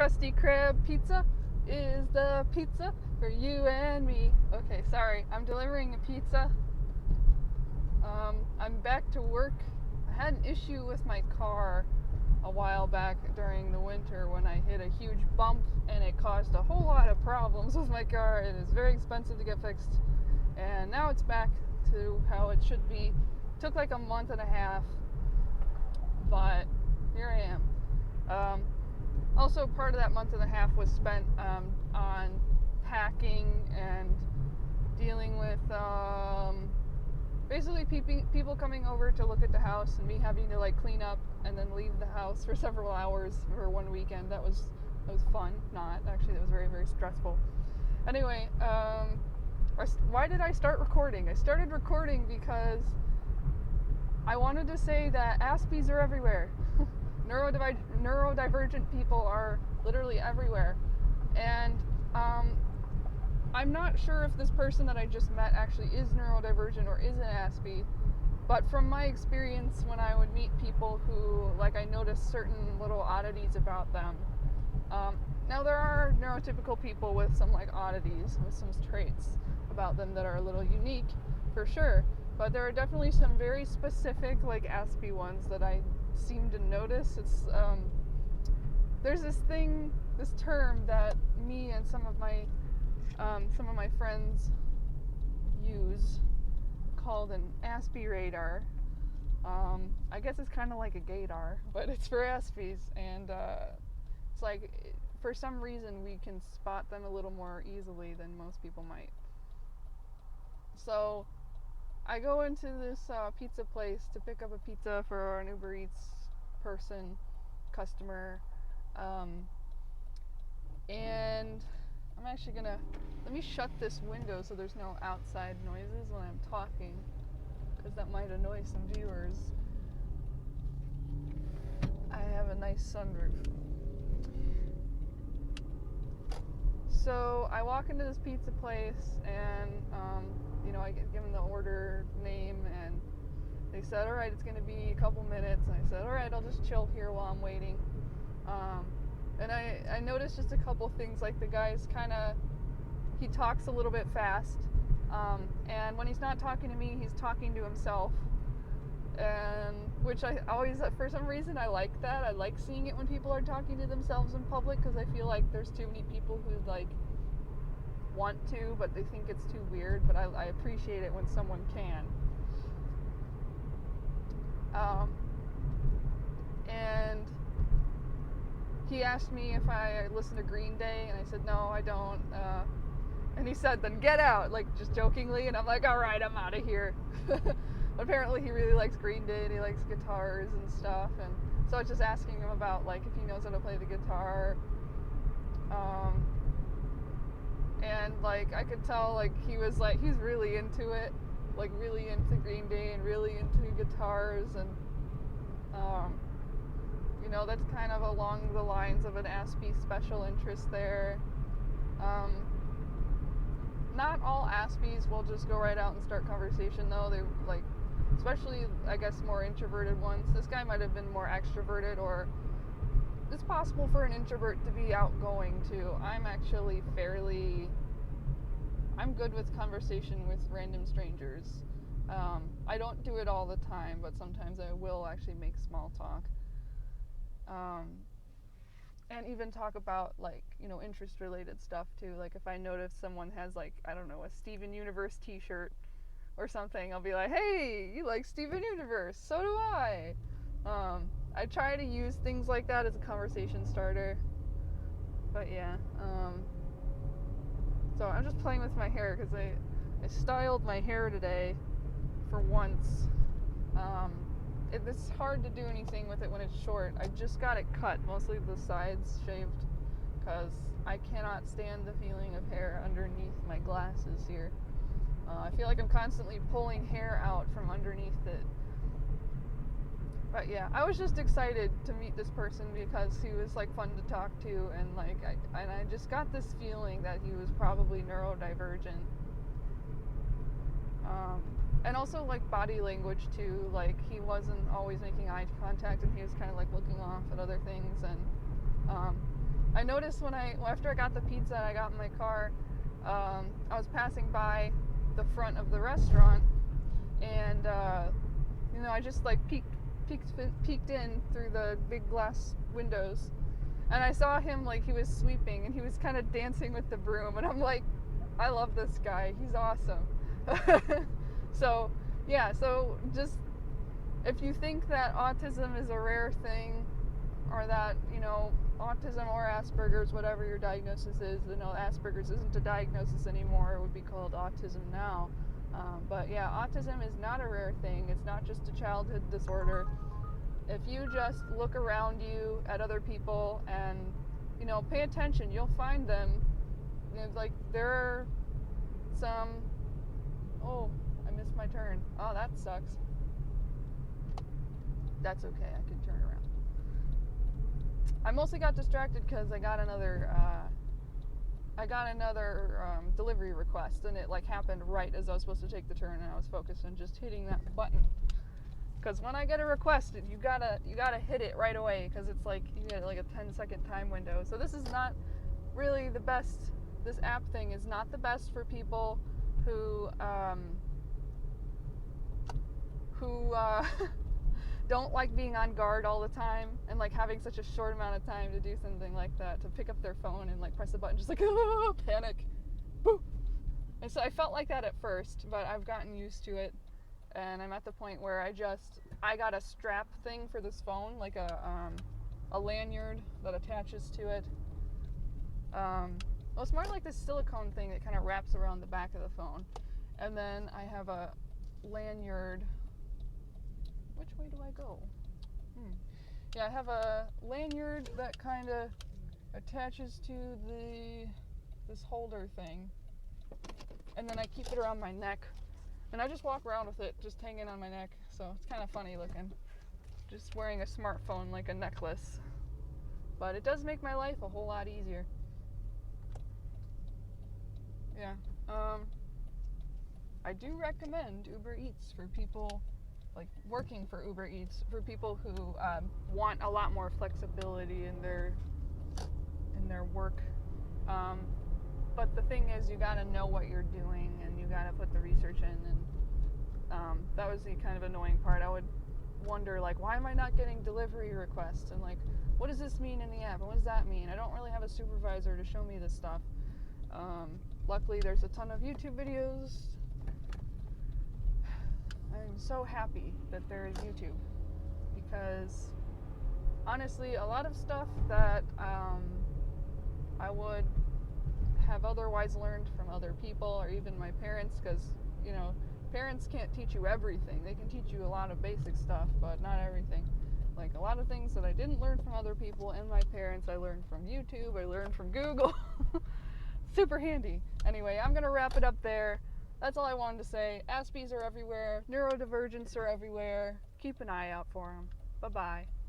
Krusty Krab pizza is the pizza for you and me. Okay, sorry, I'm delivering a pizza. I'm back to work. I had an issue with my car a while back during the winter when I hit a huge bump and it caused a whole lot of problems with my car. It is very expensive to get fixed, and now it's back to how it should be. Took like a month and a half, but here I am. Also, part of that month and a half was spent on packing and dealing with basically people coming over to look at the house and me having to like clean up and then leave the house for several hours for one weekend. That was fun. Not actually, that was very, very stressful. Anyway, why did I start recording? I started recording because I wanted to say that Aspies are everywhere. Neurodivergent people are literally everywhere. And I'm not sure if this person that I just met actually is neurodivergent or is an Aspie, but from my experience when I would meet people who, like, I noticed certain little oddities about them. Now there are neurotypical people with some like oddities, with some traits about them that are a little unique, for sure. But there are definitely some very specific, like, Aspie ones that I seem to notice. It's there's this term that me and some of my friends use called an Aspie radar. I guess it's kind of like a gaydar, but it's for Aspies, and it's like, for some reason we can spot them a little more easily than most people might. So I go into this pizza place to pick up a pizza for an Uber Eats customer, and I'm actually gonna, let me shut this window so there's no outside noises when I'm talking, because that might annoy some viewers. I have a nice sunroof. So I walk into this pizza place and I get given the order name, and they said, alright, it's going to be a couple minutes, and I said, alright, I'll just chill here while I'm waiting. And I noticed just a couple things, like the guy's he talks a little bit fast, and when he's not talking to me, he's talking to himself, and which I always, for some reason, I like that. I like seeing it when people are talking to themselves in public, because I feel like there's too many people who like want to, but they think it's too weird, but I appreciate it when someone can. And he asked me if I listen to Green Day, and I said, no, I don't. And he said, then get out, like, just jokingly, and I'm like, alright, I'm out of here. Apparently he really likes Green Day, and he likes guitars and stuff, and so I was just asking him about, like, if he knows how to play the guitar. And, like, I could tell, like, he's really into it, like, really into Green Day and really into guitars, and that's kind of along the lines of an Aspie special interest there. Not all Aspies will just go right out and start conversation, though. They, like, especially, I guess, more introverted ones. This guy might have been more extroverted, or it's possible for an introvert to be outgoing too. I'm actually I'm good with conversation with random strangers. I don't do it all the time, but sometimes I will actually make small talk. And even talk about, like, interest related stuff too. Like, if I notice someone has, like, I don't know, a Steven Universe t-shirt or something, I'll be like, hey, you like Steven Universe, so do I. I try to use things like that as a conversation starter. But yeah, so I'm just playing with my hair because I styled my hair today for once. It's hard to do anything with it when it's short. I just got it cut, mostly the sides shaved, because I cannot stand the feeling of hair underneath my glasses here. I feel like I'm constantly pulling hair out from underneath it. But yeah, I was just excited to meet this person because he was, like, fun to talk to, and like I just got this feeling that he was probably neurodivergent. And also, like, body language too. Like, he wasn't always making eye contact, and he was kind of like looking off at other things, and I noticed after I got the pizza and I got in my car, I was passing by the front of the restaurant, and I just like peeked in through the big glass windows, and I saw him like he was sweeping and he was kind of dancing with the broom, and I'm like, I love this guy. He's awesome. So just if you think that autism is a rare thing, or that autism or Asperger's, whatever your diagnosis is, Asperger's isn't a diagnosis anymore. It would be called autism now. But yeah, autism is not a rare thing. It's not just a childhood disorder. If you just look around you at other people and pay attention, you'll find them. Like there are some. Oh, I missed my turn. Oh, that sucks. That's okay. I can turn around. I mostly got distracted because I got another delivery request, and it like happened right as I was supposed to take the turn, and I was focused on just hitting that button. Because when I get a request, you gotta hit it right away, because it's like you get like a 10-second time window. So this is not really the best. This app thing is not the best for people who don't like being on guard all the time, and like having such a short amount of time to do something like that, to pick up their phone and like press a button, just like panic. Boo. And so I felt like that at first, but I've gotten used to it, and I'm at the point where I got a strap thing for this phone, like a lanyard that attaches to it. Well, it's more like this silicone thing that kind of wraps around the back of the phone, and then I have a lanyard. Which way do I go? Yeah, I have a lanyard that kind of attaches to this holder thing, and then I keep it around my neck, and I just walk around with it just hanging on my neck. So it's kind of funny looking, just wearing a smartphone like a necklace, but it does make my life a whole lot easier. Yeah. I do recommend Uber Eats for people, like working for Uber Eats, for people who want a lot more flexibility in their work. But the thing is, you gotta know what you're doing, and you gotta put the research in, and that was the kind of annoying part. I would wonder, like, why am I not getting delivery requests, and like, what does this mean in the app, and what does that mean? I don't really have a supervisor to show me this stuff. Luckily, there's a ton of YouTube videos. I'm so happy that there is YouTube, because honestly, a lot of stuff that I would have otherwise learned from other people, or even my parents, because parents can't teach you everything. They can teach you a lot of basic stuff, but not everything. Like a lot of things that I didn't learn from other people and my parents, I learned from YouTube, I learned from Google. Super handy. Anyway, I'm gonna wrap it up there. That's all I wanted to say. Aspies are everywhere. Neurodivergents are everywhere. Keep an eye out for them. Bye-bye.